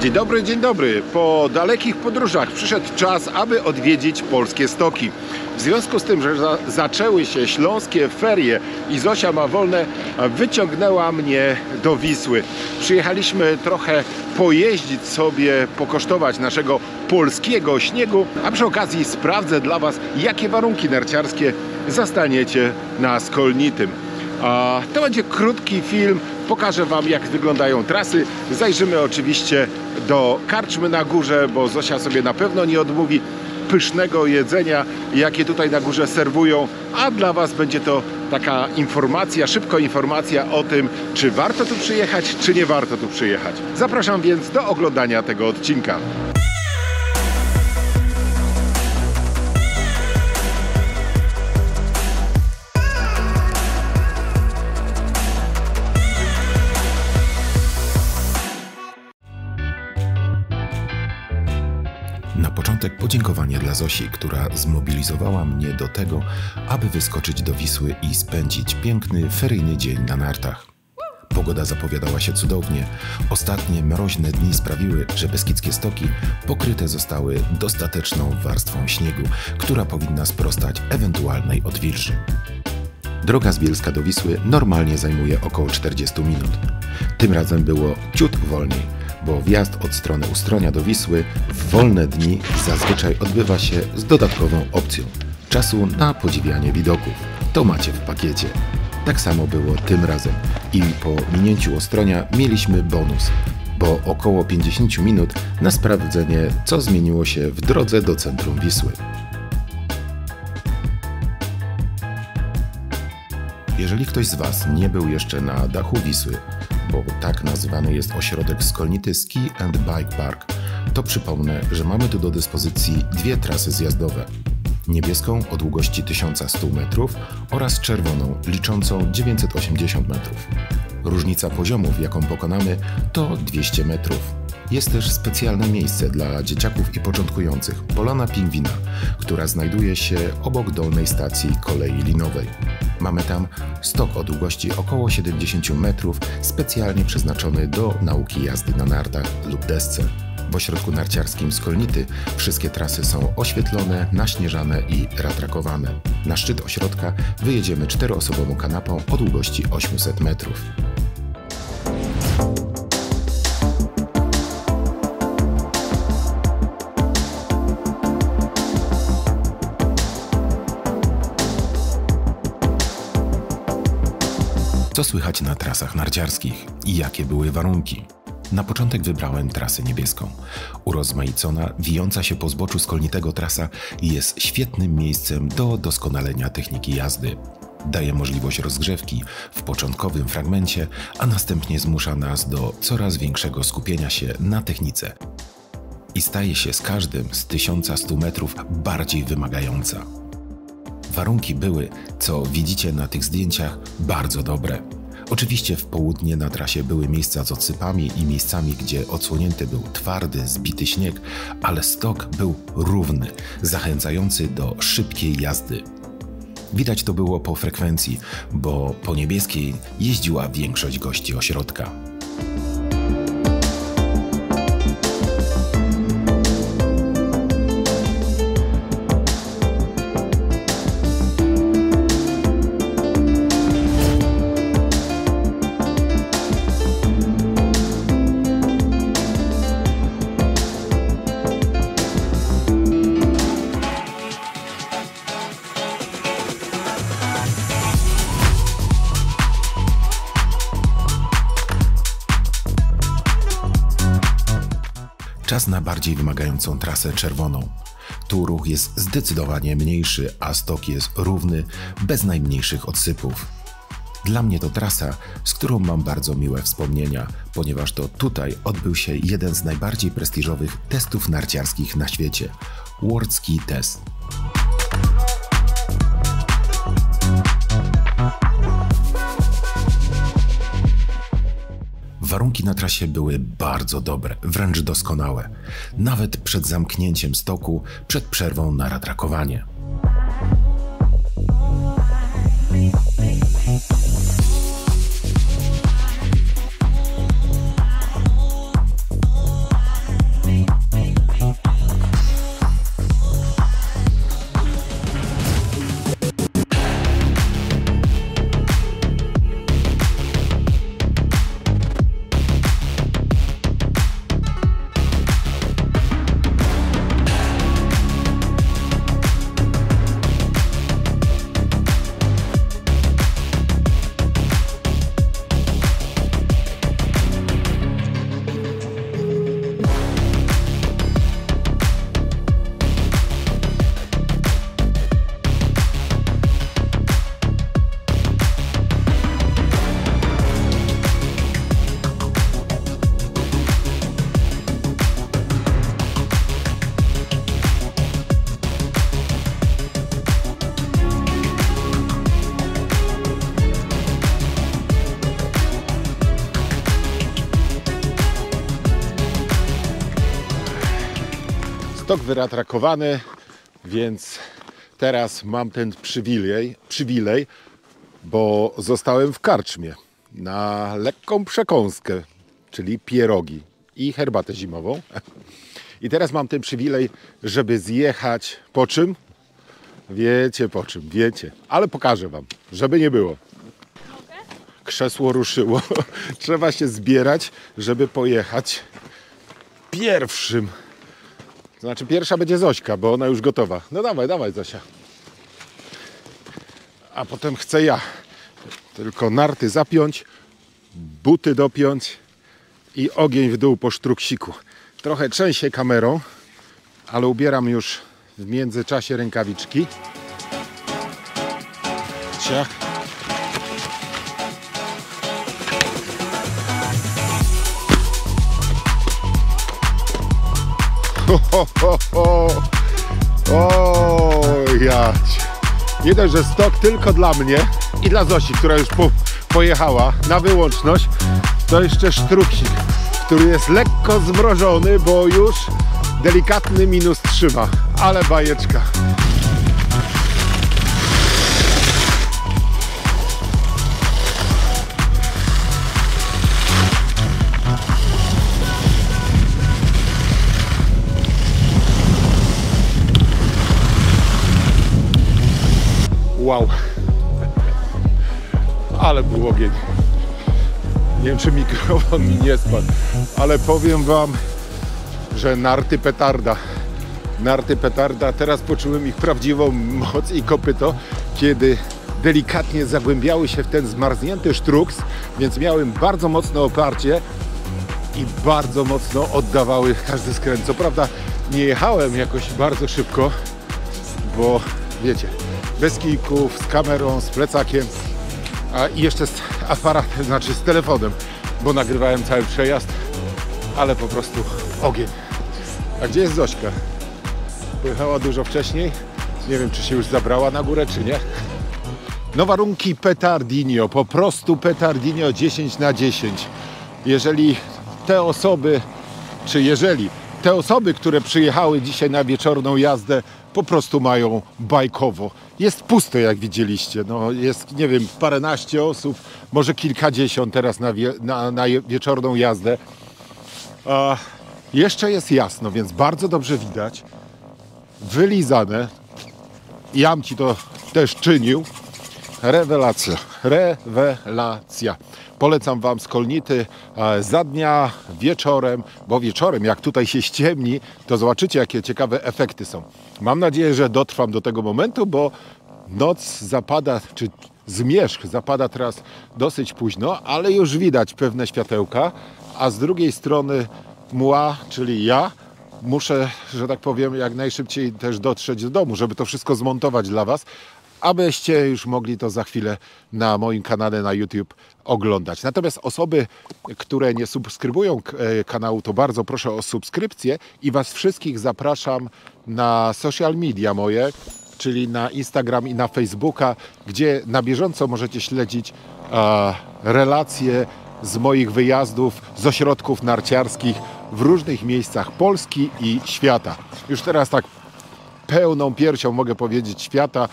Dzień dobry. Po dalekich podróżach przyszedł czas, aby odwiedzić polskie stoki. W związku z tym, że zaczęły się śląskie ferie i Zosia ma wolne, wyciągnęła mnie do Wisły. Przyjechaliśmy trochę pojeździć sobie, pokosztować naszego polskiego śniegu, a przy okazji sprawdzę dla Was, jakie warunki narciarskie zastaniecie na Skolnitym. To będzie krótki film, pokażę Wam, jak wyglądają trasy. Zajrzymy oczywiście do karczmy na górze, bo Zosia sobie na pewno nie odmówi pysznego jedzenia, jakie tutaj na górze serwują, a dla Was będzie to taka informacja, szybka informacja o tym, czy warto tu przyjechać, czy nie warto tu przyjechać. Zapraszam więc do oglądania tego odcinka. Na początek podziękowanie dla Zosi, która zmobilizowała mnie do tego, aby wyskoczyć do Wisły i spędzić piękny, feryjny dzień na nartach. Pogoda zapowiadała się cudownie. Ostatnie mroźne dni sprawiły, że beskidzkie stoki pokryte zostały dostateczną warstwą śniegu, która powinna sprostać ewentualnej odwilży. Droga z Bielska do Wisły normalnie zajmuje około 40 minut. Tym razem było ciut wolniej, bo wjazd od strony Ustronia do Wisły w wolne dni zazwyczaj odbywa się z dodatkową opcją czasu na podziwianie widoków. To macie w pakiecie. Tak samo było tym razem i po minięciu Ostronia mieliśmy bonus, bo około 50 minut na sprawdzenie, co zmieniło się w drodze do centrum Wisły. Jeżeli ktoś z Was nie był jeszcze na dachu Wisły, bo tak nazywany jest ośrodek Skolnity Ski and Bike Park, to przypomnę, że mamy tu do dyspozycji dwie trasy zjazdowe. Niebieską o długości 1100 metrów oraz czerwoną liczącą 980 metrów. Różnica poziomów, jaką pokonamy, to 200 metrów. Jest też specjalne miejsce dla dzieciaków i początkujących, Polana Pingwina, która znajduje się obok dolnej stacji kolei linowej. Mamy tam stok o długości około 70 metrów, specjalnie przeznaczony do nauki jazdy na nartach lub desce. W ośrodku narciarskim Skolnity wszystkie trasy są oświetlone, naśnieżane i ratrakowane. Na szczyt ośrodka wyjedziemy 4-osobową kanapą o długości 800 metrów. Co słychać na trasach narciarskich i jakie były warunki? Na początek wybrałem trasę niebieską. Urozmaicona, wijąca się po zboczu Skolnitego trasa jest świetnym miejscem do doskonalenia techniki jazdy. Daje możliwość rozgrzewki w początkowym fragmencie, a następnie zmusza nas do coraz większego skupienia się na technice. I staje się z każdym z 1100 metrów bardziej wymagająca. Warunki były, co widzicie na tych zdjęciach, bardzo dobre. Oczywiście w południe na trasie były miejsca z odsypami i miejscami, gdzie odsłonięty był twardy, zbity śnieg, ale stok był równy, zachęcający do szybkiej jazdy. Widać to było po frekwencji, bo po niebieskiej jeździła większość gości ośrodka. Czas na bardziej wymagającą trasę czerwoną. Tu ruch jest zdecydowanie mniejszy, a stok jest równy, bez najmniejszych odsypów. Dla mnie to trasa, z którą mam bardzo miłe wspomnienia, ponieważ to tutaj odbył się jeden z najbardziej prestiżowych testów narciarskich na świecie – World Ski Test. Warunki na trasie były bardzo dobre, wręcz doskonałe. Nawet przed zamknięciem stoku, przed przerwą na ratrakowanie. stok wyratrakowany, więc teraz mam ten przywilej, bo zostałem w karczmie na lekką przekąskę, czyli pierogi i herbatę zimową. I teraz mam ten przywilej, żeby zjechać po czym? Wiecie po czym, wiecie. Ale pokażę wam, żeby nie było. Krzesło ruszyło. Trzeba się zbierać, żeby pojechać pierwszym. To znaczy pierwsza będzie Zośka, bo ona już gotowa. No dawaj Zosia. A potem chcę ja. Tylko narty zapiąć, buty dopiąć i ogień w dół po sztruksiku. Trochę trzęsie kamerą, ale ubieram już w międzyczasie rękawiczki. Ciach. O, jać. Nie dość, że stok tylko dla mnie i dla Zosi, która już pojechała na wyłączność, to jeszcze sztruksik, który jest lekko zmrożony, bo już delikatny -3 ma, ale bajeczka. Wow, ale był ogień. Nie wiem, czy mikrofon mi nie spadł, ale powiem wam, że narty petarda. Narty petarda, teraz poczułem ich prawdziwą moc i kopyto, kiedy delikatnie zagłębiały się w ten zmarznięty sztruks, więc miałem bardzo mocne oparcie i bardzo mocno oddawały każdy skręt. Co prawda nie jechałem jakoś bardzo szybko, bo wiecie, bez kijków, z kamerą, z plecakiem, a i jeszcze z aparatem, znaczy z telefonem, bo nagrywałem cały przejazd, ale po prostu ogień. A gdzie jest Zośka? Pojechała dużo wcześniej. Nie wiem, czy się już zabrała na górę, czy nie. No warunki petardinio, po prostu petardinio 10 na 10. Jeżeli te osoby, które przyjechały dzisiaj na wieczorną jazdę, po prostu mają bajkowo. Jest pusto, jak widzieliście. No, jest, nie wiem, paręnaście osób, może kilkadziesiąt teraz na wieczorną jazdę. Jeszcze jest jasno, więc bardzo dobrze widać. Wylizane. Jam ci to też czynił. Rewelacja. Rewelacja. Polecam wam Skolnity za dnia, wieczorem, bo wieczorem, jak tutaj się ściemni, to zobaczycie, jakie ciekawe efekty są. Mam nadzieję, że dotrwam do tego momentu, bo noc zapada, czy zmierzch zapada teraz dosyć późno, ale już widać pewne światełka, a z drugiej strony mła, czyli ja, muszę, że tak powiem, jak najszybciej też dotrzeć do domu, żeby to wszystko zmontować dla was, abyście już mogli to za chwilę na moim kanale na YouTube oglądać. Natomiast osoby, które nie subskrybują kanału, to bardzo proszę o subskrypcję i was wszystkich zapraszam na social media moje, czyli na Instagram i na Facebooka, gdzie na bieżąco możecie śledzić relacje z moich wyjazdów, z ośrodków narciarskich w różnych miejscach Polski i świata. Już teraz tak pełną piersią mogę powiedzieć świata,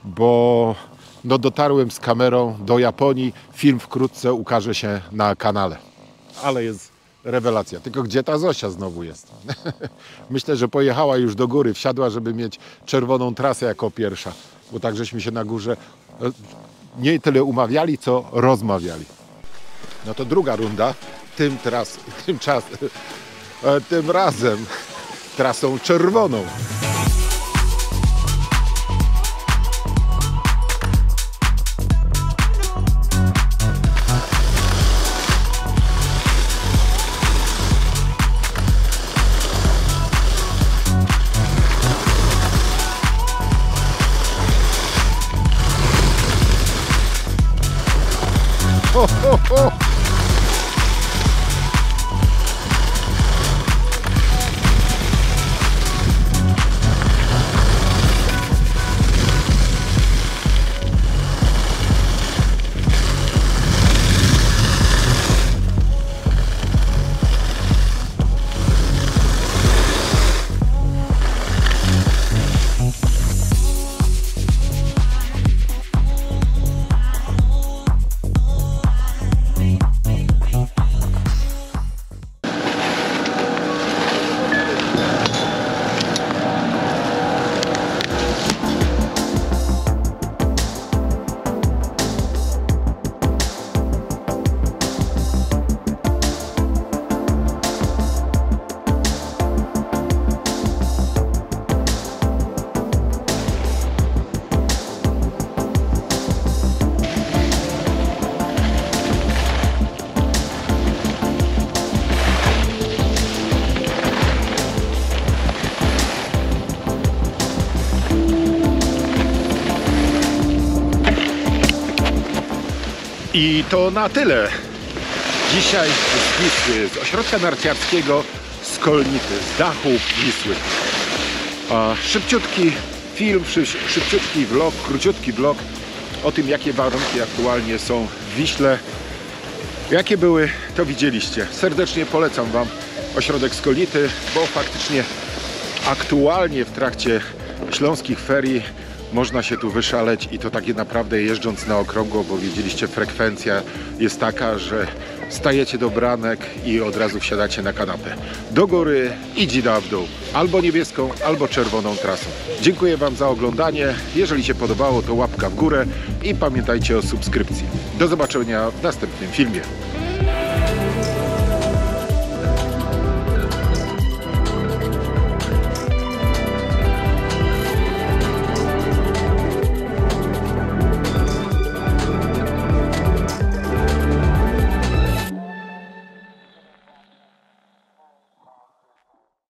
bo no, dotarłem z kamerą do Japonii. Film wkrótce ukaże się na kanale. Ale jest rewelacja. Tylko gdzie ta Zosia znowu jest? Myślę, że pojechała już do góry, wsiadła, żeby mieć czerwoną trasę jako pierwsza. Bo tak żeśmy się na górze nie tyle umawiali, co rozmawiali. No to druga runda, tym razem trasą czerwoną. Ho, ho, ho. I to na tyle. Dzisiaj z Wisły, z ośrodka narciarskiego Skolnity, z dachu Wisły. Szybciutki film, szybciutki vlog, króciutki vlog o tym, jakie warunki aktualnie są w Wiśle. Jakie były, to widzieliście. Serdecznie polecam Wam ośrodek Skolnity, bo faktycznie aktualnie w trakcie śląskich ferii można się tu wyszaleć i to takie naprawdę jeżdżąc na okrągło, bo widzieliście, frekwencja jest taka, że stajecie do branek i od razu wsiadacie na kanapę. Do góry i dzida w dół. Albo niebieską, albo czerwoną trasą. Dziękuję Wam za oglądanie. Jeżeli się podobało, to łapka w górę i pamiętajcie o subskrypcji. Do zobaczenia w następnym filmie.